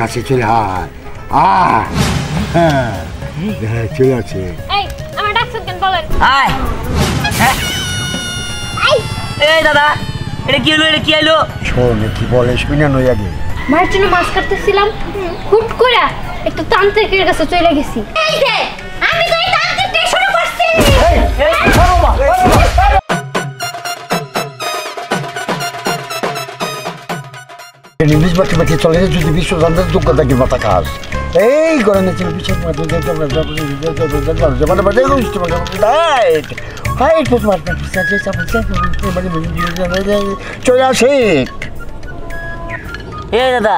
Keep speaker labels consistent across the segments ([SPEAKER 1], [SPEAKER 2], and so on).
[SPEAKER 1] কাছে চলে আয় হ্যাঁ চলে আছে
[SPEAKER 2] আমার ডাকছেন কেন বলেন
[SPEAKER 3] আয় এই দাদা এটা কি হলো এটা কি আইলো
[SPEAKER 1] শোন কি বলে শুনে নই আগে
[SPEAKER 2] মায়ের জন্য মাছ কাটতেছিলাম হুট করে একটু তান্ত্রিকের কাছে চলে গেছি এই যে আমি তো এই তান্ত্রিককে শুরু করছি এই ছাড়ো মা
[SPEAKER 1] নিবিস বাকি বাকি চলে যদি বিশ্ব জানতে দুঃখ থাকি মাথা খাস এই করে না চলে পিছনে মাথা দিয়ে তোমরা জমানা বাজে গোষ্ঠী মানে রাইট হাইট ফুট মারতে পিছনে চলে আসে
[SPEAKER 3] এই দাদা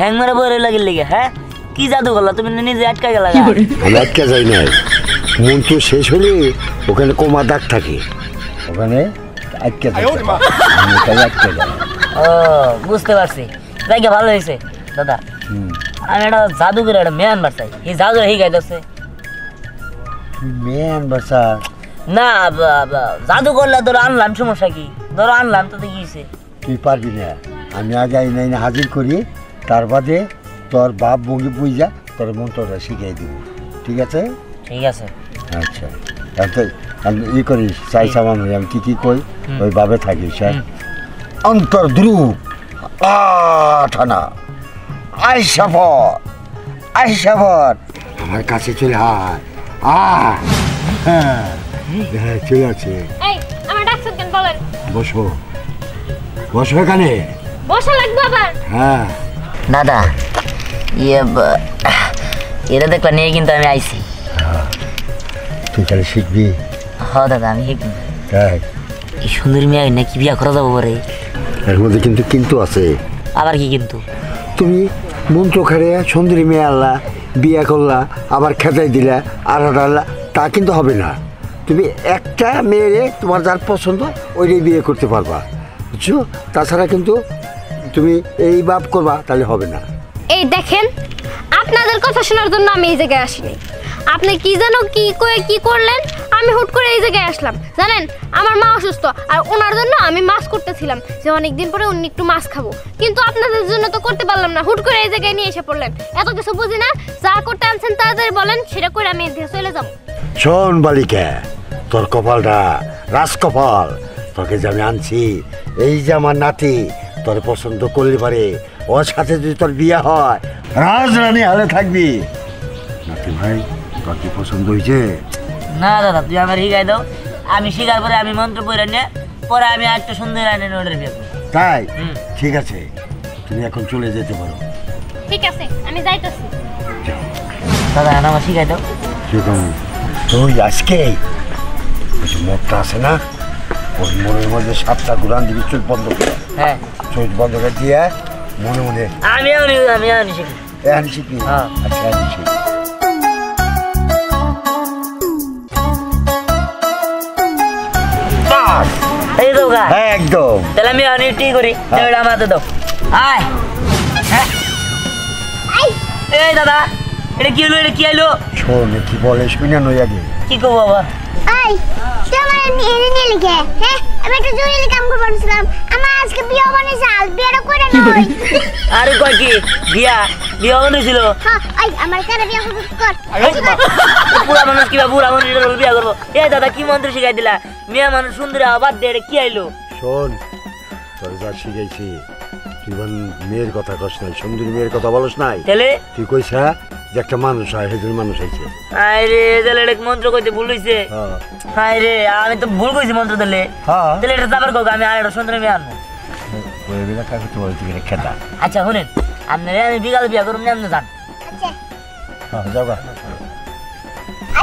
[SPEAKER 3] হ্যাং মারা বইরে লাগিল লিগে হ্যাঁ কি জাদু করলা তুমি নিজে আটকা গেলা
[SPEAKER 1] আমি আটকা যাই না মন তো শেষ হলে ওখানে কোমা দাগ থাকে ওখানে আটকে যায় আটকে যায়
[SPEAKER 3] ও বুঝতে পারছি জায়গা ভালো হয়েছে দাদা আমি একটা জাদুঘরে একটা মেয়ে আনবার চাই এই জাদু হয়ে গেছে
[SPEAKER 1] মেয়ে আনবার স্যার
[SPEAKER 3] না জাদু করলে ধরো আনলাম সমস্যা কি ধরো আনলাম তো দেখিয়েছে
[SPEAKER 1] তুই পারবি না আমি আগে আইনে হাজির করি তার বাদে তোর বাপ বঙ্গি বুঝা তোর মন্ত্রটা শিখিয়ে দিব ঠিক আছে
[SPEAKER 3] ঠিক আছে
[SPEAKER 1] আচ্ছা আমি ই করিস চাই সামান আমি কি কই ওই বাবে থাকিস হ্যাঁ অন্তর ধ্রুব ঠানা আইসাফর আমার কাছে চলে আয় হ্যাঁ চলে আছে
[SPEAKER 2] এই আমার ডাকছেন কেন বলেন
[SPEAKER 1] বসো বসো এখানে
[SPEAKER 2] বসা লাগবে আবার
[SPEAKER 1] হ্যাঁ
[SPEAKER 3] দাদা এটা দেখলা নিয়ে কিন্তু আমি আইছি
[SPEAKER 1] তুই তাহলে শিখবি
[SPEAKER 3] হ্যাঁ দাদা আমি শিখবি
[SPEAKER 1] তাই
[SPEAKER 3] এই সুন্দরী মেয়ে নাকি বিয়া করা যাবো পরে
[SPEAKER 1] এর মধ্যে কিন্তু আছে
[SPEAKER 3] আবার কি কিন্তু
[SPEAKER 1] তুমি মন্ত্র খারে সুন্দরী মেয়ে আল্লাহ বিয়া করলা আবার খেতাই দিলা আর আল্লাহ তা কিন্তু হবে না তুমি একটা মেয়েরে তোমার যার পছন্দ ওইটাই বিয়ে করতে পারবা বুঝছো তাছাড়া কিন্তু তুমি এই বাপ করবা তাহলে হবে না
[SPEAKER 2] এই দেখেন আপনাদের কথা শোনার জন্য আমি এই জায়গায় আসিনি আপনি কি জানো কি কয়ে কি করলেন আমি হুট করে এই জায়গায় আসলাম জানেন আমার মা অসুস্থ আর ওনার জন্য আমি মাছ করতেছিলাম যে অনেকদিন পরে উনি একটু মাছ খাবো কিন্তু আপনাদের জন্য তো করতে পারলাম না হুট করে এই জায়গায় নিয়ে এসে পড়লেন এত কিছু বুঝি না যা করতে আনছেন তাড়াতাড়ি বলেন সেটা করে আমি এদিকে চলে যাব
[SPEAKER 1] শোন বালিকা তোর কপালটা রাজকপাল তোকে যে আমি আনছি এই যে আমার নাতি তোর পছন্দ করলে পারে ওর সাথে যদি তোর বিয়ে হয় রাজরানী হালে থাকবি নাতি ভাই তোর কি পছন্দ হয়েছে
[SPEAKER 3] না দাদা তুই আমার শিখাই দাও আমি শিখার পরে আমি মন্ত্র পড়ে নিয়ে পরে আমি একটা সুন্দর আইনের অর্ডার বিয়ে করবো
[SPEAKER 1] তাই ঠিক আছে তুমি এখন চলে যেতে পারো
[SPEAKER 2] ঠিক আছে আমি যাইতেছি
[SPEAKER 3] দাদা আমার শিখাই দাও
[SPEAKER 1] ঠিক আছে তুই আজকে ওই যে মদটা আছে না ওই মনের মধ্যে 7টা ঘুরান দিবি চোখ বন্ধ করে
[SPEAKER 3] হ্যাঁ
[SPEAKER 1] চোখ বন্ধ করে দিয়ে মনে মনে
[SPEAKER 3] আমি শিখি
[SPEAKER 1] এখন শিখবি আচ্ছা এখন শিখবি
[SPEAKER 3] এই তো গা
[SPEAKER 1] হ্যাঁ একদম
[SPEAKER 3] তাহলে আমি অনেকটি করি এটা আমাদের দাও আয় এই দাদা এটা কি হলো এটা কি আইলো
[SPEAKER 1] শোন কি বলে শুনে নই আগে
[SPEAKER 3] কি কো বাবা
[SPEAKER 4] আই তোমার এনে নিয়ে লিখে হ্যাঁ আমি একটু জরুরি কাম করব বলছিলাম আমার আজকে বিয়ে বানাইছে আল বিয়েটা করে নই
[SPEAKER 3] আরে কই কি বিয়া বানাইছিল
[SPEAKER 4] হ্যাঁ আই আমার কারে বিয়ে কর
[SPEAKER 3] পুরা মানুষ কিবা পুরা মানুষ বিয়া করব এই দাদা কি মন্ত্র শিখাই দিলা মিয়া মানুষ সুন্দরী আবার দে কি আইলো
[SPEAKER 1] শোন তোর যা শিখাইছি তুই মেয়ের কথা কস নাই সুন্দরী মেয়ের কথা বলস নাই
[SPEAKER 3] তাহলে
[SPEAKER 1] তুই কইছ যে একটা মানুষ হয় সেদিন মানুষ হয়েছে
[SPEAKER 3] আরে তাহলে এটা মন্ত্র কইতে ভুল হইছে আরে আমি তো ভুল কইছি মন্ত্র দিলে তাহলে এটা যাবার কই আমি আর একটা সুন্দরী মেয়ে আনবো
[SPEAKER 1] ওই বিলা কাকে তো বলছি খেতা
[SPEAKER 3] আচ্ছা শুনেন আপনারা আমি বিকাল বিয়া করুন আপনি যান
[SPEAKER 4] আচ্ছা
[SPEAKER 1] হ্যাঁ যাওগা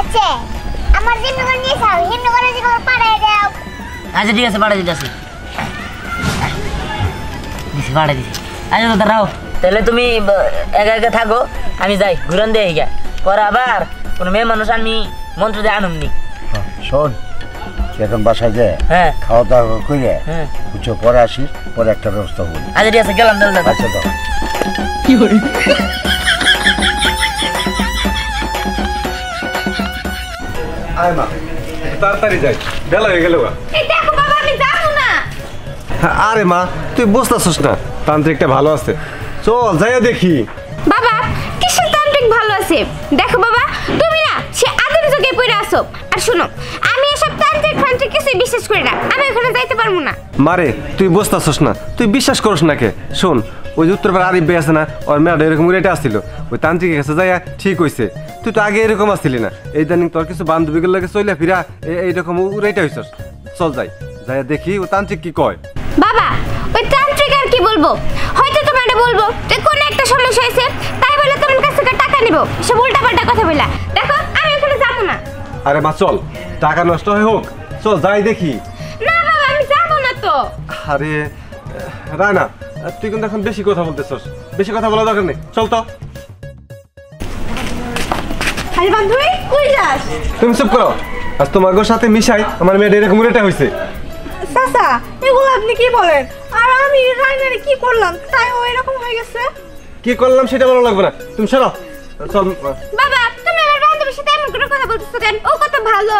[SPEAKER 4] আচ্ছা আমার জিম্মি করে নিয়ে যাও হিমনে করে জীবন পাড়ায় দাও
[SPEAKER 3] আচ্ছা ঠিক আছে পাড়াই দিতেছি পাড়াই দিছি আচ্ছা তো দাঁড়াও তাহলে তুমি একা একা থাকো আমি যাই ঘুরান দিয়ে গিয়া পরে আবার কোনো মেয়ে মানুষ আমি মন্ত্র দিয়ে আনুমনি
[SPEAKER 1] শোন এখন বাসায় যায়
[SPEAKER 3] হ্যাঁ
[SPEAKER 1] খাওয়া দাওয়া করে
[SPEAKER 3] হ্যাঁ
[SPEAKER 1] বুঝছো পরে আসিস পরে একটা ব্যবস্থা করবো
[SPEAKER 3] আচ্ছা ঠিক আছে গেলাম তাহলে
[SPEAKER 1] আচ্ছা দাও
[SPEAKER 3] কি করে
[SPEAKER 5] আয় মা তাড়াতাড়ি যাই বেলা হয়ে গেল
[SPEAKER 2] এই দেখো বাবা আমি যাবো না
[SPEAKER 5] আরে মা তুই বুঝতেছিস না তান্ত্রিকটা ভালো আছে চল যাইয়া দেখি
[SPEAKER 2] বাবা কিসের তান্ত্রিক ভালো আছে? দেখো বাবা, তুমি না সে আদিম যুগে পড়ে আসো। আর শোনো, আমি এসব তান্ত্রিক ফান্ত্রিক কিছুই বিশ্বাস করি না, আমি ওখানে যাইতে পারবো না।
[SPEAKER 5] মারে তুই বুঝতেছস না, তুই বিশ্বাস করস না কে? শোন, ওই যে উত্তরপাড়া আরিফ ভাই আছে না, ওর মেয়েটা এরকম রেটে আসছিল, ওই তান্ত্রিকের কাছে যাইয়া ঠিক হইছে। তুই তো আগে এরকম আসছিলি না, এই জানি তোর কিছু বান্ধবীগুলো লাগে চইলা ফিরা এইরকম রেটে হইছস। চল যাই, যাইয়া দেখি ও তান্ত্রিক কি কয়।
[SPEAKER 2] বাবা ওই তান্ত্রিক আর কি বলবো, হয়তো তোমার বলবো যে কোন একটা সমস্যা হয়েছে, তাই বলে তোমার কাছ থেকে টাকা নিব, সব উল্টাপাল্টা কথা বলা। দেখো আমি ওখানে যাবো না।
[SPEAKER 5] আরে মা চল, টাকা নষ্ট হয়ে হোক, চল যাই দেখি।
[SPEAKER 2] না বাবা আমি যাবো না তো।
[SPEAKER 5] আরে রায়না, তুই কিন্তু এখন বেশি কথা বলতেছস, বেশি কথা বলা দরকার নেই, চল তো।
[SPEAKER 2] আরে বান্ধবী কই যাস?
[SPEAKER 5] তুমি চুপ করো, আজ তোমার সাথে মিশাই আমার মেয়েটা এরকম রেটে হয়েছে।
[SPEAKER 6] চাচা এগুলো আপনি কি বলেন? আর আমি রাইনারে কি করলাম তাই ও এরকম হয়ে গেছে?
[SPEAKER 5] কি করলাম সেটা ভালো লাগবে না, তুমি সরো চল।
[SPEAKER 2] বাবা তুমি আমার বান্ধবীর সাথে এমন করে কথা বলতেছো কেন? ও কত ভালো।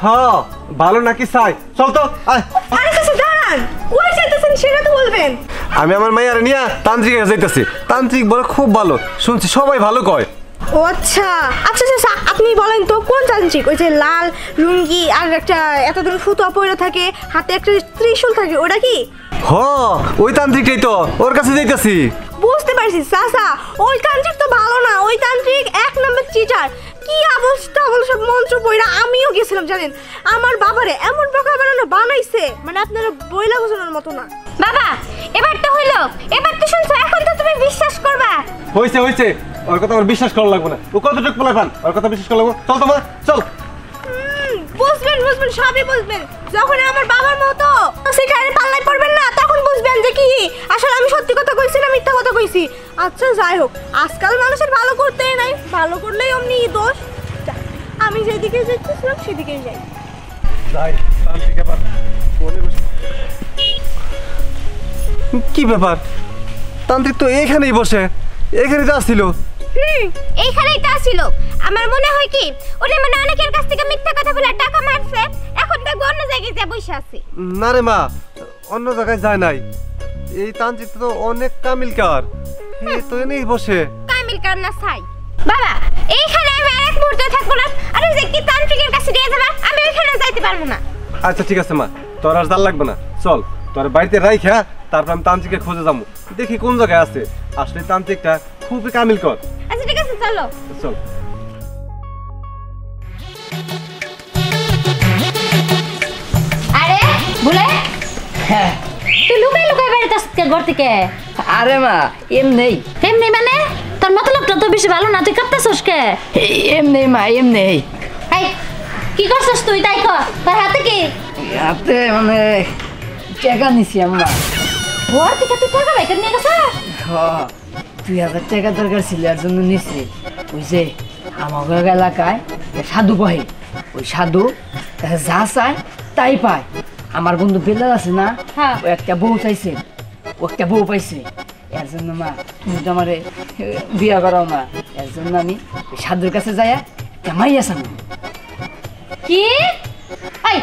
[SPEAKER 5] হ্যাঁ ভালো নাকি চাই, চল তো আয়।
[SPEAKER 6] আরে চাচা দাঁড়ান, কই যাইতেছেন সেটা তো বলবেন।
[SPEAKER 5] আমি আমার মাইয়ারে নিয়ে তান্ত্রিকের কাছে যাইতেছি, তান্ত্রিক বলে খুব ভালো, শুনছি সবাই ভালো কয়।
[SPEAKER 6] ও আচ্ছা আচ্ছা চাচা আপনি বলেন তো কোন তান্ত্রিক? ওই যে লাল লুঙ্গি আর একটা এত দূর ফুটো পরে থাকে, হাতে একটা ত্রিশূল থাকে, ওটা কি?
[SPEAKER 5] হ ওই তান্ত্রিকটাই তো, ওর কাছে যাইতেছি।
[SPEAKER 6] বুঝতে পারছি চাচা, ওই তান্ত্রিক তো ভালো না, ওই তান্ত্রিক এক নম্বর চিটার। কি অবস্থা বলো, সব মন্ত্র বইরা আমিও গেছিলাম জানেন, আমার বাবারে এমন প্রকার বানাইছে মানে আপনারা বইলা বোঝানোর মতো না।
[SPEAKER 2] বাবা এবার তো হইলো, এবার তো শুনছো, এখন তো তুমি বিশ্বাস করবা।
[SPEAKER 5] হয়েছে হয়েছে, ওর কথা ওর বিশ্বাস করা লাগবে না, ও কতটুকু পোলা পান, ওর কথা বিশ্বাস করা লাগবে। চল তোমার চল।
[SPEAKER 6] বুঝবেন বুঝবেন সবই বুঝবেন, যখন আমার বাবার মতো সেখানে পাল্লায় পড়বেন না তখন বুঝবেন যে কি আসলে আমি সত্যি কথা কইছি না মিথ্যা কথা কইছি। আচ্ছা যাই হোক, আজকাল মানুষের ভালো করতেই নাই, ভালো করলেই অমনি দোষ। যাক, আমি যেদিকে যেতেছিলাম সেদিকেই যাই।
[SPEAKER 5] যাই, তান্ত্রিক আবার কোণে বসে। কি ব্যাপার, তান্ত্রিক তো এখানেই বসে, এখানেই তো আসছিল।
[SPEAKER 2] এইখানেই তো ছিল। আমার মনে হয় কি উনি মানে অনেকের কাছ থেকে মিথ্যা কথা বলে টাকা মারছে, এখন দেখবো অন্য জায়গায় যা বসে আছে।
[SPEAKER 5] না রে মা, অন্য জায়গায় যায় নাই, এই তান্ত্রিক তো অনেক কামিলকার, এই তো এনেই বসে।
[SPEAKER 2] কামিল কার না ছাই। বাবা এইখানে আমি আর এক মুহূর্ত থাকবো না, আর ওই যে কি তান্ত্রিকের কাছে দিয়ে যাবা, আমি ওইখানে যাইতে পারবো না।
[SPEAKER 5] আচ্ছা ঠিক আছে মা, তোর আর জাল লাগবে না, চল তোর বাড়িতে রাইখা তারপর আমি তান্ত্রিকের খোঁজে যাবো, দেখি কোন জায়গায় আছে। আসলে তান্ত্রিকটা খুবই কামিলকর।
[SPEAKER 2] আচ্ছা ঠিক আছে চলো।
[SPEAKER 5] চল।
[SPEAKER 2] আরে বলে
[SPEAKER 7] হ্যাঁ
[SPEAKER 2] তুই লুকাই লুকাই বেড়াতে আসছিস ঘর থেকে?
[SPEAKER 7] আরে মা এমনি
[SPEAKER 2] এমনি মানে তোর মতলবটা তো বেশি ভালো না, তুই কাঁপতেছিস কে?
[SPEAKER 7] এমনি মা এমনি
[SPEAKER 2] এই কি করছিস তুই তাই কর, তোর হাতে কি?
[SPEAKER 7] হাতে মানে টাকা নিছি আম্মা।
[SPEAKER 2] ঘর থেকে তুই টাকা বাইকে নিয়ে গেছিস?
[SPEAKER 7] হ্যাঁ 2000 টাকা দরকার ছিল, এর জন্য নিছি। ওই যে আমার এলাকায় সাধু বহে, ওই সাধু কাছে যা চায় তাই পায়। আমার বন্ধু বেলাল আছে না,
[SPEAKER 2] হ্যাঁ।
[SPEAKER 7] ও একটা বউ চাইছে, ও একটা বউ পাইছে। এর জন্য মা তুমি তো আমার বিয়া করাও না, এর জন্য আমি ওই সাধুর কাছে যাই মাইয়া সামনে।
[SPEAKER 2] কি এই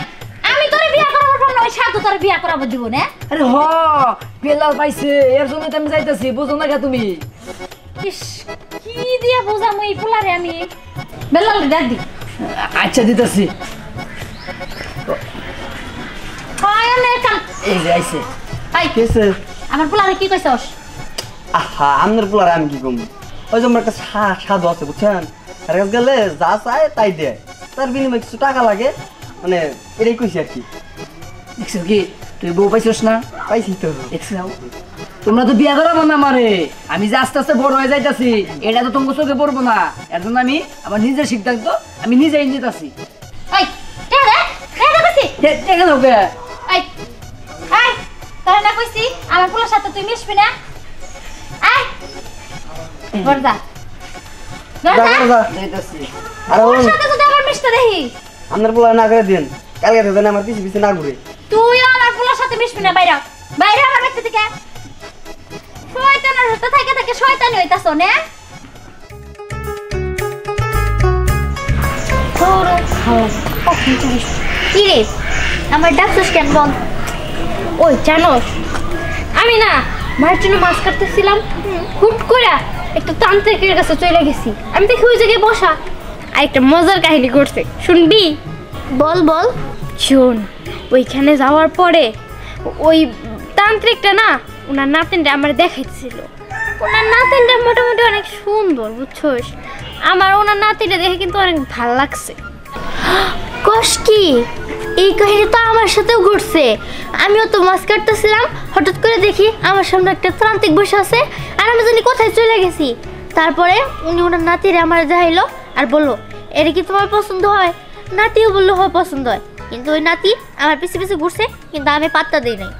[SPEAKER 2] আমি তোরে বিয়া করাবো না, ওই সাধু তোরে বিয়া করাবো দিব না?
[SPEAKER 7] আরে হ বেলাল পাইছে, এর জন্য তো আমি যাইতাছি, বুঝো না তুমি?
[SPEAKER 2] ইস কি দিয়া বোঝাম এই ফুলারে আমি। বেলাল ডাক দি।
[SPEAKER 7] আচ্ছা দিতেছি,
[SPEAKER 2] হয় না কাম।
[SPEAKER 7] এই যে আইছে।
[SPEAKER 2] এই
[SPEAKER 7] কেসে
[SPEAKER 2] আমার ফুলারে কি কইছস?
[SPEAKER 8] আহা আপনার পোলার আমি কি কম, ওই যে আমার একটা সাধু আছে বুঝছেন, তার কাছে গেলে যা চায় তাই দেয়, তার বিনিময়ে কিছু টাকা লাগে, মানে এটাই কইছি আর কি।
[SPEAKER 7] দেখছো কি তুই বউ পাইছস না?
[SPEAKER 8] পাইছি তো।
[SPEAKER 7] দেখছো তোমরা তো বিয়া করাবো না আমারে, আমি যে আস্তে আস্তে বড় হয়ে যাইতাছি এটা তো তোমার চোখে পড়বো না, এর জন্য আমি আমার নিজের সিদ্ধান্ত আমি নিজেই নিতেছি।
[SPEAKER 2] এই রে কইছি
[SPEAKER 7] দেখে নাও কে?
[SPEAKER 2] এই এই তোরা না কইছি আমার ফুলার সাথে তুই মিশবি না? এই বড়দা বড়দা
[SPEAKER 7] যাইতাছি।
[SPEAKER 8] আর
[SPEAKER 2] ওর সাথে তো আবার মিশতে দেখি।
[SPEAKER 8] আপনার পোলা না করে দিন, কালকে থেকে আমার পিছে পিছে না ঘুরে।
[SPEAKER 2] তুই আমার ফুলার সাথে মিশবি না, বাইরে বাইরে আমার বাড়ি থেকে। শয়তানের হাতে থেকে থেকে শয়তানি হইতাছ না? কি রে আমার ডাকছিস কেন বল? ওই জানোস আমি না মায়ের জন্য মাছ কাটতেছিলাম, হুট করে একটা তান্ত্রিকের কাছে চলে গেছি, আমি দেখি ওই জায়গায় বসা আর একটা মজার কাহিনী করছে, শুনবি? বল বল। শোন, ওইখানে যাওয়ার পরে ওই তান্ত্রিকটা না ওনার নাতিনটা আমার দেখাইছিল। ওনার নাতিনটা মোটামুটি অনেক সুন্দর, বুঝছোস? আমার ওনার নাতিটা দেখে কিন্তু অনেক ভালো লাগছে। কস কি? এই কাহিনী তো আমার সাথেও ঘটছে। আমিও তো মাছ কাটতেছিলাম, হঠাৎ করে দেখি আমার সামনে একটা তান্ত্রিক বসে আছে আর আমি জানি কোথায় চলে গেছি। তারপরে উনি ওনার নাতিরে আমার দেখাইলো আর বললো, এটা কি তোমার পছন্দ হয়? নাতিও বললো হয় পছন্দ হয়, কিন্তু ওই নাতি আমার পিছে পিছে ঘুরছে, কিন্তু আমি পাত্তা দিই নাই।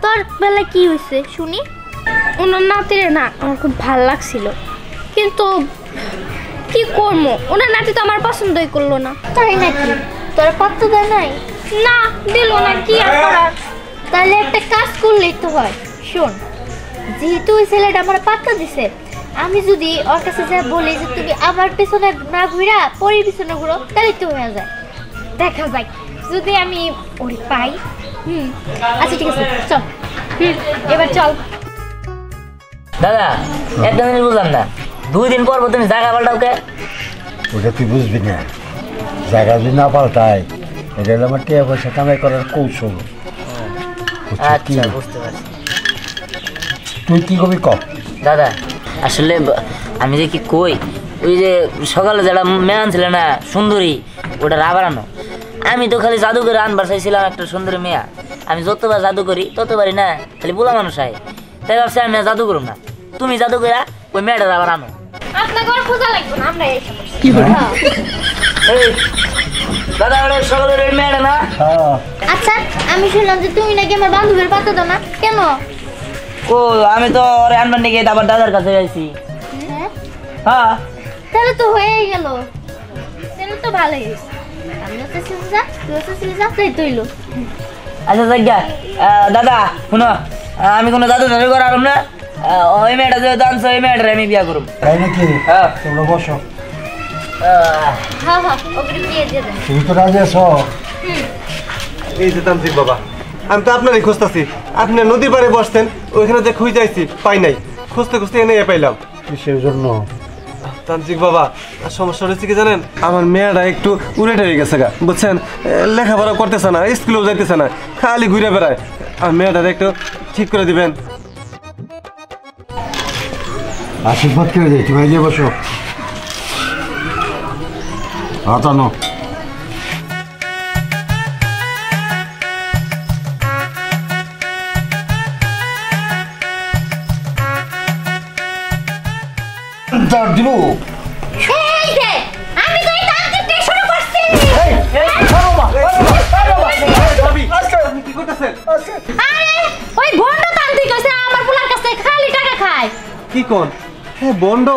[SPEAKER 2] তোর বেলা কি হয়েছে শুনি? ওনার নাতিরে না আমার খুব ভাল লাগছিল, কিন্তু কি করবো, ওনার নাতি তো আমার পছন্দই করলো না। তাই নাকি? তোর পাত্তা দেয় নাই? না, দিল না, কি আর করার। তাহলে একটা কাজ করলেই তো হয়। শোন, যেহেতু ওই ছেলেটা আমার পাত্তা দিছে, আমি যদি ওর কাছে যা বলি যে তুমি আমার পেছনে না ঘুরা পরের পিছনে ঘুরো, তাহলে তো হয়ে যায়। দেখা যাক যদি আমি ওরে পাই। আচ্ছা ঠিক আছে, চল। এবার চল।
[SPEAKER 3] দাদা একটা জিনিস বুঝলাম না, 2 দিন পর তুমি জায়গা পাল্টাও কে?
[SPEAKER 1] ওটা তুই বুঝবি না, জায়গা যদি না পাল্টায়, এটা হলো আমার টাকা পয়সা কামাই করার কৌশল।
[SPEAKER 3] আচ্ছা বুঝতে পারছি।
[SPEAKER 1] তুই কি করবি ক?
[SPEAKER 3] দাদা আসলে আমি যে কি কই, ওই যে সকালে যারা মেয়ে আনছিল না সুন্দরী, ওটা রাবার আনো। আমি তো খালি জাদু করে আনবার চাইছিলাম একটা সুন্দরী মেয়া। আমি যতবার জাদু করি ততবারই না খালি বুলা মানুষ হয়, তাই ভাবছি আমি আর জাদু করুম না, তুমি জাদু করে ওই মেয়েটা রাবার আনো।
[SPEAKER 2] আপনাকে আর খোঁজা লাগবে না, আমরা এসে পড়ছি।
[SPEAKER 3] এই দাদা ওটা সকালের ওই মেয়েটা না?
[SPEAKER 2] আচ্ছা, আমি শুনলাম যে তুমি নাকি আমার বান্ধবীর পাত্তা দাও না, কেন?
[SPEAKER 3] ও আমি তো ওরে আনবার নিয়ে গিয়ে আবার দাদার কাছে যাইছি। হ্যাঁ
[SPEAKER 2] তাহলে তো হয়েই গেল, তাহলে তো ভালোই হয়েছে। আমিও তো ছিল যা, তুইও তো ছিল যা, তাই তৈলো।
[SPEAKER 3] আচ্ছা জায়গা দাদা শুনো, আমি কোনো জাদু জাদু করার না, ওই মেয়েটা যে দাঁড়ছে ওই মেয়েটারে আমি বিয়া করুম।
[SPEAKER 1] তাই নাকি?
[SPEAKER 3] হ্যাঁ
[SPEAKER 1] তোমরা বসো।
[SPEAKER 2] হ্যাঁ হ্যাঁ, ওকে বিয়ে দিয়ে দেন।
[SPEAKER 1] তুমি তো রাজি আছো?
[SPEAKER 5] এই যে তান্ত্রিক বাবা, আমি তো আপনারই খুঁজতেছি। আপনি নদীর পাড়ে বসতেন, ওইখানে যে খুঁজে যাইছি পাই নাই, খুঁজতে খুঁজতে এনে পাইলাম।
[SPEAKER 1] কিসের জন্য?
[SPEAKER 5] তান্ত্রিক বাবা, আর সমস্যা হয়েছে কি জানেন? আমার মেয়েটা একটু উড়ে হয়ে গেছে গা, বুঝছেন? লেখাপড়া করতেছে না, স্কুলেও যাইতেছে না, খালি ঘুরে বেড়ায়। আর মেয়েটার একটু ঠিক করে দিবেন।
[SPEAKER 1] আশীর্বাদ করে যাই, তুমি গিয়ে বসো। হাতানো। দিব
[SPEAKER 2] এই যে, আমি তো এই তান্ত্রিকটা শুরু করছি।
[SPEAKER 5] কি করতেছেন?
[SPEAKER 2] আরে, ওই ভণ্ড তান্ত্রিক হইছে আমার পোলার কাছে খালি টাকা খায়।
[SPEAKER 5] কি কোন? হ্যাঁ বন্ড।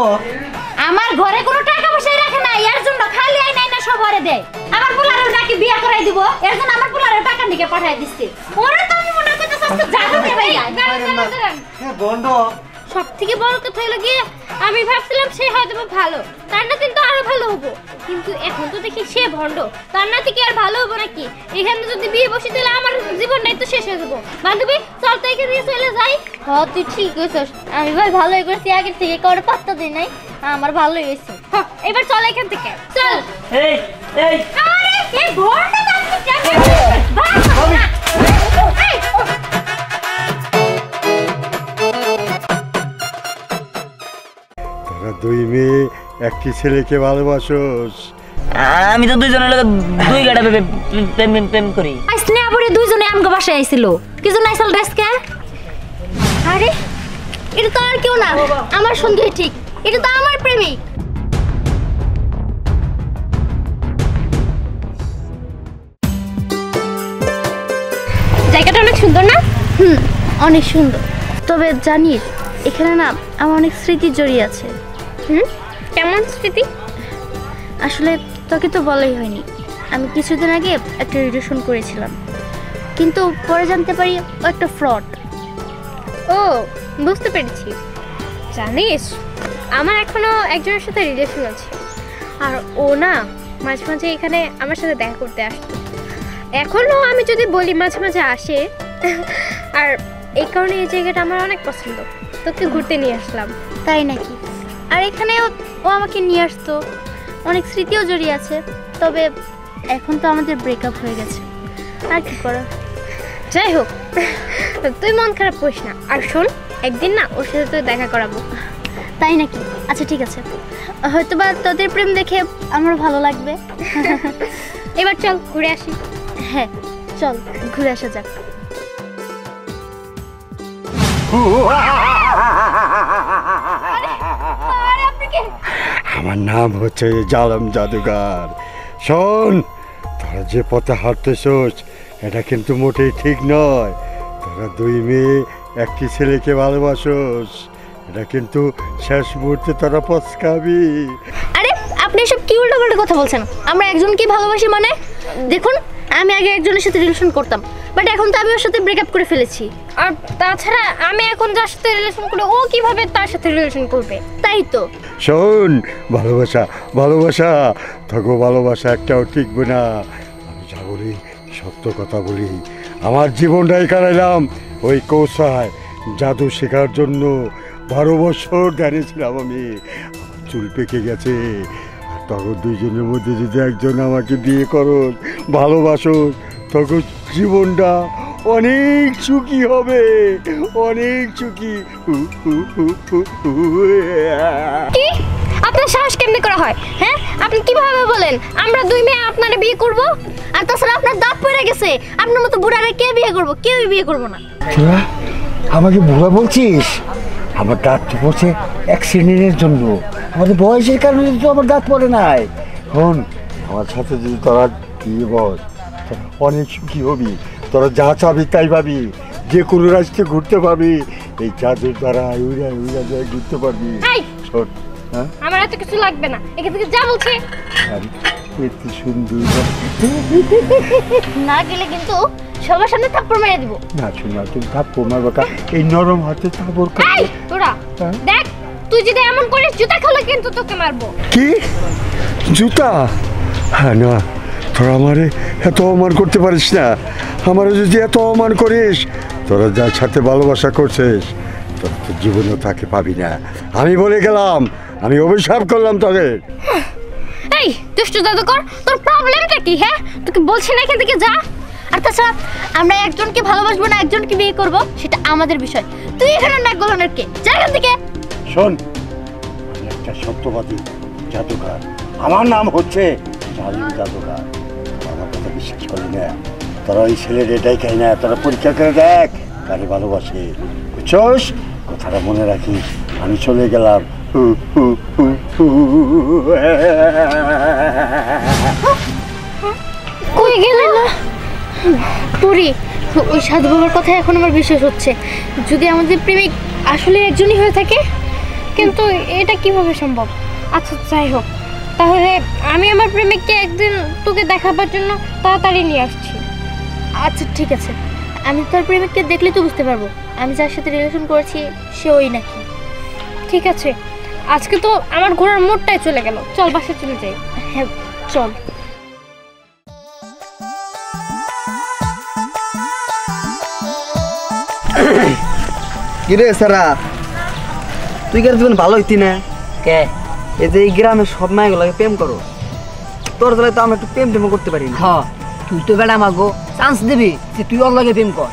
[SPEAKER 2] আমার ঘরে কোনো টাকা পয়সা রাখে না, এর জন্য খালি আই নাই না সব ঘরে দেয়। আমার পোলারের নাকি বিয়ে করাই দিব, এর জন্য আমার পোলারের টাকা দিকে পাঠায় দিচ্ছে। ওরে তো আমি মনে করতে সস্তা জাদু কে ভাই।
[SPEAKER 5] হ্যাঁ বন্ড।
[SPEAKER 2] সব থেকে বড় কথা হলো কি, আমি ভাবছিলাম সে হয়তো ভালো, তার নাতি তো আরো ভালো হবো, কিন্তু এখন তো দেখি সে ভণ্ড, তার নাতি কি আর ভালো হবো নাকি? এখানে যদি বিয়ে বসে দিলে আমার জীবনটাই তো শেষ হয়ে যাবো। বান্ধবী চল তো এখান থেকে চলে যাই। হ্যাঁ তুই ঠিক কইছস, আমি ভাই ভালোই করছি, আগের থেকে কারোর পাত্তা দিই নাই, আমার ভালোই হয়েছে। হ্যাঁ এবার চল এখান থেকে, চল।
[SPEAKER 3] এই এই
[SPEAKER 2] আরে এই ভণ্ড তান্ত্রিকটা
[SPEAKER 1] তোরা দুই মেয়ে একটি ছেলেকে ভালোবাসোস?
[SPEAKER 3] আমি তো দুইজনের লগে 2 গাড়া প্রেম করি।
[SPEAKER 2] আইসনে আপরে দুইজনে আমগো বাসায় আইছিল, কি জন্য আইছল ডেস্কে? আরে এটা তো আর কেউ না, আমার সঙ্গে ঠিক, এটা তো আমার প্রেমিক। জায়গাটা অনেক সুন্দর না? অনেক সুন্দর। তবে জানিস এখানে না আমার অনেক স্মৃতি জড়িয়ে আছে। কেমন স্মৃতি? আসলে তোকে তো বলাই হয়নি, আমি কিছুদিন আগে একটা রিলেশন করেছিলাম, কিন্তু পরে জানতে পারি ও একটা ফ্রড। ও বুঝতে পেরেছি। জানিস আমার এখনো একজনের সাথে রিলেশন আছে, আর ও না মাঝে মাঝে এখানে আমার সাথে দেখা করতে আসতো। এখনো আমি যদি বলি মাঝে মাঝে আসে। আর এই কারণে এই জায়গাটা আমার অনেক পছন্দ, তোকে ঘুরতে নিয়ে আসলাম। তাই নাকি? আর এখানে ও আমাকে নিয়ে আসতো, অনেক স্মৃতিও জড়িয়ে আছে। তবে এখন তো আমাদের ব্রেকআপ হয়ে গেছে, আর কি করার। যাই হোক, তুই মন খারাপ করিস না। আর শোন, একদিন না ওর সাথে তুই দেখা করাবো। তাই নাকি? আচ্ছা ঠিক আছে, হয়তো বা তোদের প্রেম দেখে আমার ভালো লাগবে। এবার চল ঘুরে আসি। হ্যাঁ চল ঘুরে আসা যাক।
[SPEAKER 1] আমার নাম হচ্ছে জালম জাদুঘর। শোন, তোরা যে পথে হাঁটতেছোস এটা কিন্তু মোটেই ঠিক নয়। তোরা দুই মেয়ে একটি ছেলেকে ভালোবাসোস, এটা কিন্তু শেষ মুহূর্তে তোরা পচকাবি।
[SPEAKER 2] আরে আপনি এসব কি উল্টোপাল্টা কথা বলছেন? আমরা একজনকে ভালোবাসি মানে? দেখুন, আমি আগে একজনের সাথে রিলেশন করতাম, বাট এখন তো আমি ওর সাথে ব্রেকআপ করে ফেলেছি। আর তাছাড়া আমি এখন যার সাথে রিলেশন করি ও কিভাবে তার সাথে রিলেশন করবে? তাই তো।
[SPEAKER 1] শোন, ভালোবাসা ভালোবাসা থাকো, ভালোবাসা একটাও টিকবে না। আমি যা বলি সত্য কথা বলি। আমার জীবনটাই কাটাইলাম ওই কৌশায় জাদু শেখার জন্য। 12 বছর দাঁড়িয়েছিলাম আমি, আমার চুল পেকে গেছে। আর তখন দুইজনের মধ্যে যদি একজন আমাকে বিয়ে করো, ভালোবাসো, তখন জীবনটা অনেক সুখী হবে, অনেক সুখী।
[SPEAKER 2] কি? আপনার সাহস কেমনে করা হয়? হ্যাঁ, আপনি কিভাবে বলেন আমরা দুই মেয়ে আপনারা বিয়ে করব? আর তাছাড়া আপনার দাঁত পড়ে গেছে, আপনার মতো বুড়ারে কে বিয়ে করব? কেউই বিয়ে করব না।
[SPEAKER 1] তোরা আমাকে বুড়া বলছিস? আমার দাঁত তো পড়ছে অ্যাক্সিডেন্টের জন্য, আমাদের বয়সের কারণে তো আমার দাঁত পড়ে নাই। শোন, আমার সাথে যদি তোরা বিয়ে বস, তোরা অনেক সুখী হবি। তোরা যা চাবি তাই পাবি, যে কোনো রাস্তায় ঘুরতে পারবি। এই জাদুর দ্বারা উড়া উড়া যায় ঘুরতে পারবি।
[SPEAKER 2] এই!
[SPEAKER 1] শোন, হ্যাঁ,
[SPEAKER 2] আমার এত কিছু লাগবে না, এখান থেকে যা বলছি।
[SPEAKER 1] আরে এত সুন্দর
[SPEAKER 2] না গেলে কিন্তু সবার সামনে থাপ্পড় মেরে দিব।
[SPEAKER 1] না, শোনা তুমি থাপ্পড় মারবা কা? এই নরম হাতে থাপ্পড় কর।
[SPEAKER 2] এই তোরা দেখ, তুই যদি এমন করিস জুতা খেলে কিন্তু তোকে মারবো।
[SPEAKER 1] কি জুতা? হ্যাঁ না, তোরা আমারে এত অপমান করতে পারিস না। আমারও যদি এত অপমান করিস, তোরা যার সাথে ভালোবাসা করছিস তোরা তো জীবনেও তাকে পাবি না। আমি বলে গেলাম, আমি অভিশাপ করলাম তোদের।
[SPEAKER 2] এই দুষ্টু জাদুকর, তোর প্রবলেমটা কি? হ্যাঁ, তোকে বলছি না এখান থেকে যা। আর তাছাড়া আমরা একজনকে ভালোবাসবো না একজনকে বিয়ে করব, সেটা আমাদের বিষয়। তুই এখানে নাক গলানোর কে? যা এখান থেকে।
[SPEAKER 1] শোন, আমি একটা সত্যবাদী জাদুঘর, আমার নাম হচ্ছে জালিম জাদুঘর। আমার কথা বিশ্বাস করলি না? তোরা ওই ছেলের এটাই খাই না, তোরা পরীক্ষা করে দেখ কারে ভালোবাসে। বুঝছস? কথাটা মনে রাখিস। আমি চলে গেলাম।
[SPEAKER 2] কই গেলে না পুরি? ওই সাধু বাবার কথা এখন আমার বিশ্বাস হচ্ছে। যদি আমাদের প্রেমিক আসলে একজনই হয়ে থাকে, কিন্তু এটা কিভাবে সম্ভব? আচ্ছা যাই হোক, তাহলে আমি আমার প্রেমিককে একদিন তোকে দেখাবার জন্য তাড়াতাড়ি নিয়ে আসছি। আচ্ছা ঠিক আছে, আমি তোর প্রেমিককে দেখলে তো বুঝতে পারবো আমি যার সাথে রিলেশন করেছি সে ওই নাকি। ঠিক আছে, আজকে তো আমার ঘোরার মোড়টাই চলে গেল, চল বাসায় চলে যাই। হ্যাঁ চল।
[SPEAKER 8] কিরে সারা, তুই কি আর জীবন ভালো হইতি না?
[SPEAKER 3] কে?
[SPEAKER 8] এই যে এই গ্রামের সব মায়েগুলোকে প্রেম করো, তোর দ্বারা তো আমরা একটু প্রেম টেম করতে পারি না।
[SPEAKER 7] হ্যাঁ, তুই তো বেড়া মাগো চান্স দিবি যে তুই ওর লগে প্রেম কর।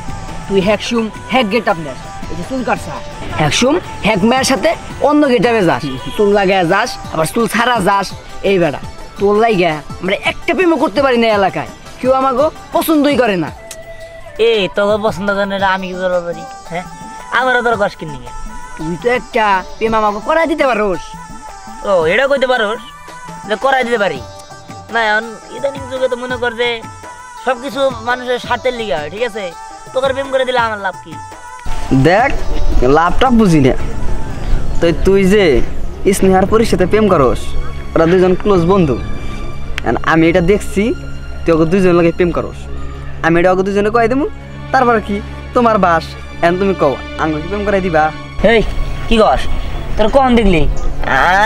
[SPEAKER 7] তুই হ্যাকসুম হ্যাক গেট আপ নেস, এই যে চুল কাটছা হ্যাকসুম হ্যাক মেয়ের সাথে অন্য গেট আপে যাস, চুল লাগায় যাস আবার চুল ছাড়া যাস। এই বেড়া তোর লাইগা আমরা একটা প্রেমও করতে পারি না এলাকায়, কেউ আমাগো পছন্দই করে না।
[SPEAKER 3] এ তোকে পছন্দ করে না আমি কি করবো পারি? হ্যাঁ, আমারও তোর কষ্ট কিনি।
[SPEAKER 7] তুই তো একটা প্রেম আমাকে করাই দিতে পারোস।
[SPEAKER 3] ও এটা কইতে পারোস যে করাই দিতে পারি না? এখন ইদানিং যুগে তো মনে কর যে সবকিছু মানুষের স্বার্থের লিগে হয়, ঠিক আছে? তোকে প্রেম করে দিলে আমার লাভ কি?
[SPEAKER 8] দেখ, লাভটা বুঝি না। তো তুই যে স্নেহার পরির সাথে প্রেম করস, ওরা দুজন ক্লোজ বন্ধু। আমি এটা দেখছি তুই ওকে দুজন লাগে প্রেম করস। আমি এটা ওকে দুজনে কয়ে দেবো, তারপর কি তোমার বাস এখন তুমি কও আমাকে কি প্রেম করাই দিবা?
[SPEAKER 3] এই কি কস? তোর কখন দেখলি?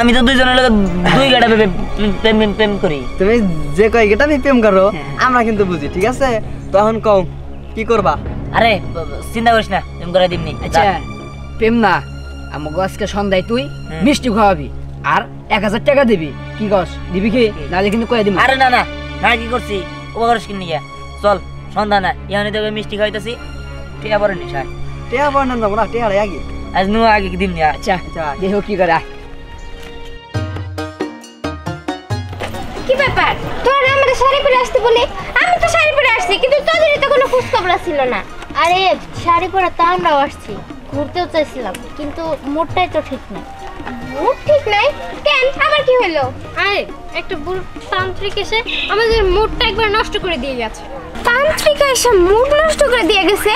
[SPEAKER 3] আমি তো দুইজনের লোক দুই গাড়া প্রেম করি।
[SPEAKER 8] তুমি যে কয় গেটা আমি প্রেম করো আমরা কিন্তু বুঝি, ঠিক আছে? তখন কও কি করবা?
[SPEAKER 3] আরে চিন্তা করিস না, প্রেম করে দিমনি।
[SPEAKER 7] আচ্ছা প্রেম না, আমাকে আজকে সন্ধ্যায় তুই মিষ্টি খাওয়াবি আর 1000 টাকা দিবি। কি কস, দিবি কি? নাহলে কিন্তু কয়ে দিবি।
[SPEAKER 3] আরে না না না, কি করছি উপকার কিনে গিয়া চল সন্ধ্যা না ইয়ানি তোকে মিষ্টি খাইতেছি, টিয়া পরে নিস আয়।
[SPEAKER 8] টেয়া বানান যাবো না, টেয়া আগে।
[SPEAKER 3] আজ নু আগে দিন না।
[SPEAKER 7] আচ্ছা দেখো কি করে।
[SPEAKER 2] কি ব্যাপার, তোরা আমাদের শাড়ি পরে আসতে বলে? আমি তো শাড়ি পরে আসছি, কিন্তু তোদের তো কোনো খোঁজ খবর ছিল না। আরে শাড়ি পরে তো আমরাও আসছি, ঘুরতেও চাইছিলাম, কিন্তু মোটটাই তো ঠিক না। মুড ঠিক নাই কেন? আবার কি হলো? আরে একটা বুড়ো তান্ত্রিক এসে আমাদের মুডটা একবার নষ্ট করে দিয়ে গেছে। তান্ত্রিক এসে মুড নষ্ট করে দিয়ে গেছে?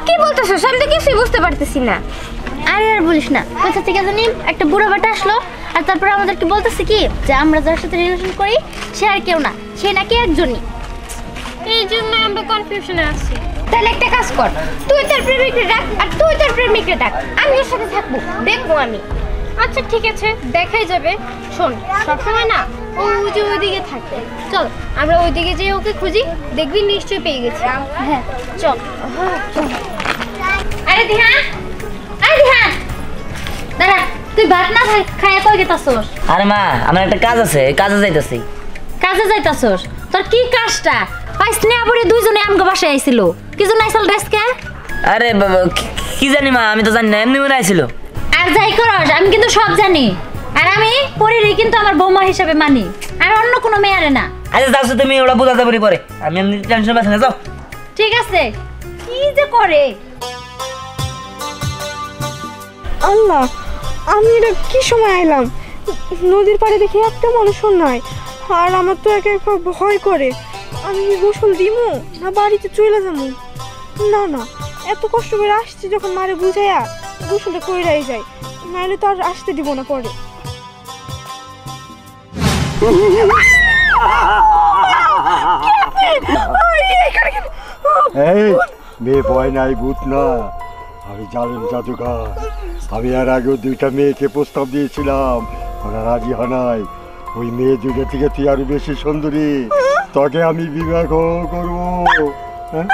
[SPEAKER 2] কি বলতেছো? আমি তো কিছুই বুঝতে পারতেছি না। আরে আর বলিস না, কোথা থেকে জানি একটা বুড়ো বেটা আসলো, আর তারপরে আমাদেরকে বলতেছে কি যে আমরা যার সাথে রিলেশন করি সে আর কেউ না, সে নাকি একজনই। এই জন্য আমরা কনফিউশনে আছি। তাহলে একটা কাজ কর, তুই তোর প্রেমিককে ডাক আর তুই তোর প্রেমিককে ডাক, আমি ওর সাথে থাকবো, দেখবো আমি। আচ্ছা ঠিক আছে, দেখাই যাবে। শোন, সবসময় না ও যে ওইদিকে থাকে, চল আমরা ওইদিকে যেয়ে ওকে খুঁজি, দেখবি নিশ্চয়ই পেয়ে গেছি। হ্যাঁ চল। আরে ধ্যান, আরে ধ্যান, দাঁড়া, তুই ভাত না খাইয়া কই গেতাছস?
[SPEAKER 3] আরে মা, আমার একটা কাজ আছে, কাজে যাইতাছি।
[SPEAKER 2] কাজে যাইতাছস? তোর কি কাজটা? ওই স্নেহাপুরি দুইজনে আমগো বাসায় আইছিল, কি জন্য আইছল ডেস্কে?
[SPEAKER 3] আরে কি জানি মা, আমি তো জানি না, এমনি মনে আইছিল।
[SPEAKER 2] আর যাই করস, আমি কিন্তু সব জানি, আর আমি পরিরে কিন্তু আমার বৌমা হিসেবে মানি, আর অন্য কোনো মেয়ারে না।
[SPEAKER 3] আচ্ছা যাচ্ছ তুমি, ওরা বুঝাতে পারি পরে, আমি এমনি টেনশন পাচ্ছি না, যাও।
[SPEAKER 2] ঠিক আছে। কি যে করে
[SPEAKER 6] আল্লাহ, আমি এটা কি সময় আইলাম? নদীর পাড়ে দেখি একটা মানুষও নাই, আর আমার তো একা একা ভয় করে। আমি কি গোসল দিমু না বাড়িতে চলে যাবো? না না, এত কষ্ট করে আসছি যখন মারে বুঝাইয়া গোসলটা কইরাই যাই, নাহলে তো আর আসতে দিব না পরে।
[SPEAKER 1] এই মেয়ে ভয় নাই, ভূত না, আমি জালেম জাদুঘর। আমি এর আগেও 2টা মেয়েকে প্রস্তাব দিয়েছিলাম, ওরা রাজি হয় নাই। ওই মেয়ে 2টা থেকে তুই আরো বেশি সুন্দরী, তোকে আমি বিবাহ করবো। হ্যাঁ?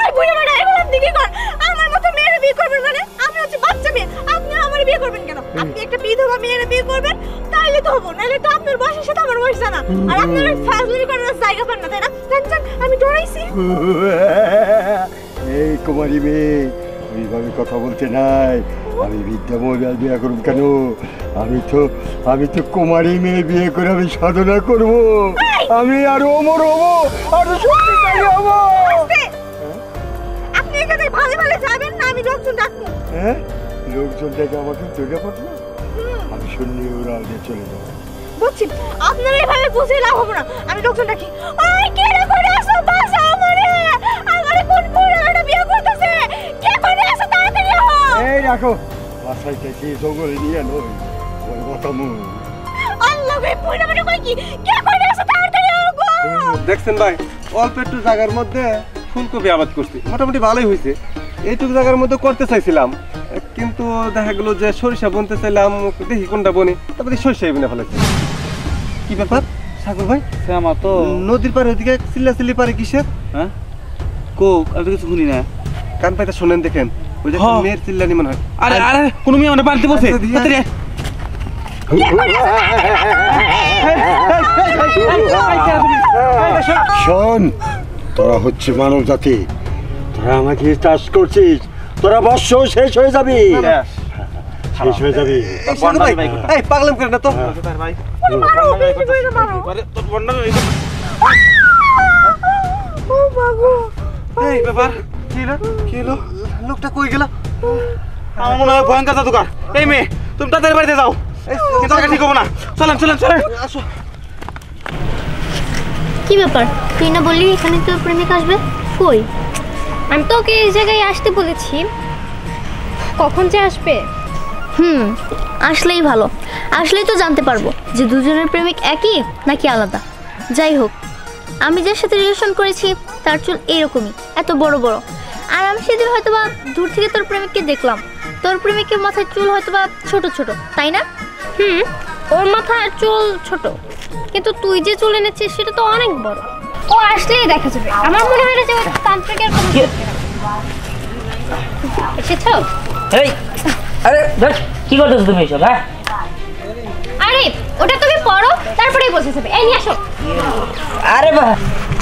[SPEAKER 6] আমার মতো মেয়ের বিয়ে করবেন মানে? আমি হচ্ছে বাচ্চা মেয়ে, আপনি আমার বিয়ে করবেন কেন? আপনি একটা বিধবা মেয়ের বিয়ে করবেন, তাইলে তো হবো, নাহলে তো আপনার বয়সের সাথে আমার বয়স জানা, আর আপনার ফাজলামি করার জায়গা পান না, তাই না? জান আমি ডরাইছি।
[SPEAKER 1] এই কুমারী মেয়ে, ওইভাবে কথা বলতে নাই। আমি বিদ্যা মহিলা বিয়ে করব কেন? আমি তো কুমারী মেয়ে বিয়ে করে আমি সাধনা করব, আমি আরো অমর হবো, আরো শক্তিশালী হবো।
[SPEAKER 6] আপনি এখানে ভালো ভালো যাবেন না, আমি লোকজন ডাকবো।
[SPEAKER 1] হ্যাঁ, লোকজন ডেকে আমাকে তৈরি পাঠবো, আমি শুনলি ওরা আগে চলে যাবো।
[SPEAKER 6] বুঝছি, আপনারা এভাবে বুঝে লাভ হবে না, আমি লোকজন ডাকি। ওই কে রে করে আসো, বাসা আমারে, আমারে কোন পুরাটা বিয়ে করতেছে, কে করে আসো, তাড়াতাড়ি আও।
[SPEAKER 1] এই রাখো, বাসায় থেকে জঙ্গলে নিয়ে আনো, ওর কথা মু।
[SPEAKER 6] আল্লাহ রে, পুরাটা কই কি, কে করে আসো, তাড়াতাড়ি আও গো।
[SPEAKER 5] দেখছেন ভাই, অল্প একটু জায়গার মধ্যে ফুলকপি আবাদ করছি, মোটামুটি ভালোই হয়েছে। এইটুকু জায়গার মধ্যে করতে চাইছিলাম, কিন্তু দেখা গেল যে সরিষা বুনতে চাইলাম, দেখি কোনটা বনি, তারপরে সরিষাই বুনে ফেলেছি। কি ব্যাপার সাগর ভাই?
[SPEAKER 8] আমার তো
[SPEAKER 5] নদীর পারে ওদিকে চিল্লাচিল্লি পারে কিসের?
[SPEAKER 8] হ্যাঁ কোক, আমি তো কিছু শুনি না।
[SPEAKER 5] কান পাইতে শোনেন, দেখেন ওই যে মেয়ের চিল্লানি মনে হয়।
[SPEAKER 8] আরে আরে, কোনো মেয়ে আমার বাড়িতে বসে।
[SPEAKER 1] শোন, তোরা হচ্ছে মানব জাতি, তোরা আমাকে চাষ করছিস, তোরা বর্ষ শেষ হয়ে যাবি, শেষ হয়ে যাবি।
[SPEAKER 5] এই পাগলাম করে না তো।
[SPEAKER 6] মারো, বেশি করে মারো। ও বাবু,
[SPEAKER 5] এই ব্যাপার কি হলো? লোকটা কই গেল?
[SPEAKER 8] আমার মনে হয় ভয়ঙ্কর জাদুকর। এই মেয়ে, তুমি তাদের বাড়িতে যাও, জায়গা ঠিক হবো না। চলেন চলেন চলেন, আসো।
[SPEAKER 2] কি ব্যাপার, তুই না বললি এখানে তোর প্রেমিক আসবে? কই? আমি তো ওকে এই জায়গায় আসতে বলেছি, কখন যে আসবে? আসলেই ভালো, আসলেই তো জানতে পারবো যে দুজনের প্রেমিক একই নাকি আলাদা। যাই হোক, আমি যার সাথে রিলেশন করেছি তার চুল এরকমই, এত বড় বড়, আর আমি সেদিন হয়তোবা দূর থেকে তোর প্রেমিককে দেখলাম, তোর প্রেমিকের মাথায় চুল হয়তোবা ছোট ছোট, তাই না? ওর মাথার চুল ছোট, কিন্তু তুই যে চুল এনেছিস সেটা তো অনেক বড়। ও আসলেই দেখা যাবে, আমার মনে হয় না যে তান্ত্রিকের কোনো এসেছো।
[SPEAKER 3] এই আরে ধর কি করতেছো তুমি এইসব হ্যাঁ?
[SPEAKER 2] আরে ওটা তুমি পড়ো তারপরেই বসে যাবে। এই নিয়ে আসো।
[SPEAKER 3] আরে বাহ,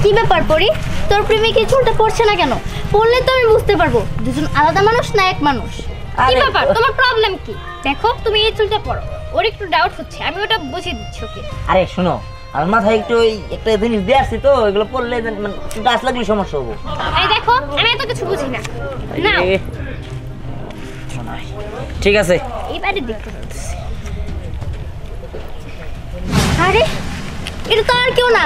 [SPEAKER 2] কি ব্যাপার পরি, তোর প্রেমিক এই চুলটা পড়ছে না কেন? পড়লে তো আমি বুঝতে পারবো দুজন আলাদা মানুষ না এক মানুষ। কি
[SPEAKER 3] আরে-
[SPEAKER 2] ব্যাপার, তোমার প্রবলেম কি? দেখো তুমি এই চুলটা পড়ো, ওর একটু ডাউট হচ্ছে, আমি ওটা বুঝিয়ে দিচ্ছি ওকে।
[SPEAKER 3] আরে শোনো, আমার মাথায় একটু ওই একটা জিনিস দিয়ে আসছি তো, এগুলো পড়লে মানে গাছ লাগলে সমস্যা হবো।
[SPEAKER 2] এই দেখো আমি এত কিছু বুঝি না। না
[SPEAKER 3] এ, ঠিক আছে।
[SPEAKER 2] এবারে দেখতে পাচ্ছি। আরে এটা তো আর কেউ না,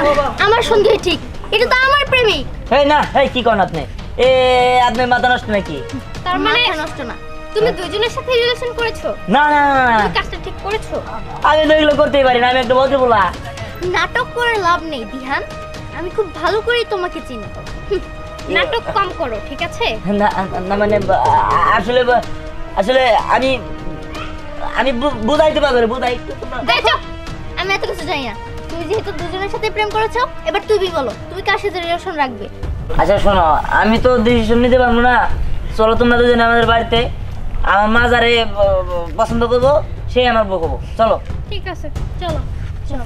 [SPEAKER 2] আমার সঙ্গে ঠিক, এটা তো আমার প্রেমিক।
[SPEAKER 3] এই না, এই কি করেন আপনি? এ আপনি মাথা নষ্ট নাকি?
[SPEAKER 2] তার মানে নষ্ট না, তুমি দুজনের সাথে রিলেশন করেছো?
[SPEAKER 3] না না না, না,
[SPEAKER 2] তুমি কাজটা ঠিক করেছো?
[SPEAKER 3] আমি তো এগুলো করতেই পারি না, আমি একটা বলতে বলা।
[SPEAKER 2] নাটক করে লাভ নেই দিহান, আমি খুব ভালো করেই তোমাকে চিনি। হুম, নাটক কম করো ঠিক আছে?
[SPEAKER 3] না না মানে আসলে আসলে আমি আমি বুঝাইতে পারবো না, বুঝাই একটু তোমরা।
[SPEAKER 2] দেখো আমি এত কিছু জানি না, তুমি যেহেতু দুজনের সাথে প্রেম করেছো এবার তুমি বলো তুমি কার সাথে রিলেশন রাখবে?
[SPEAKER 3] আচ্ছা শোনো, আমি তো ডিসিশন নিতে পারবো না, চলো তোমরা দুজনে আমাদের বাড়িতে, আমার মা যারে পছন্দ করবো সেই আমার বউ হবো, চলো।
[SPEAKER 2] ঠিক আছে চলো চলো।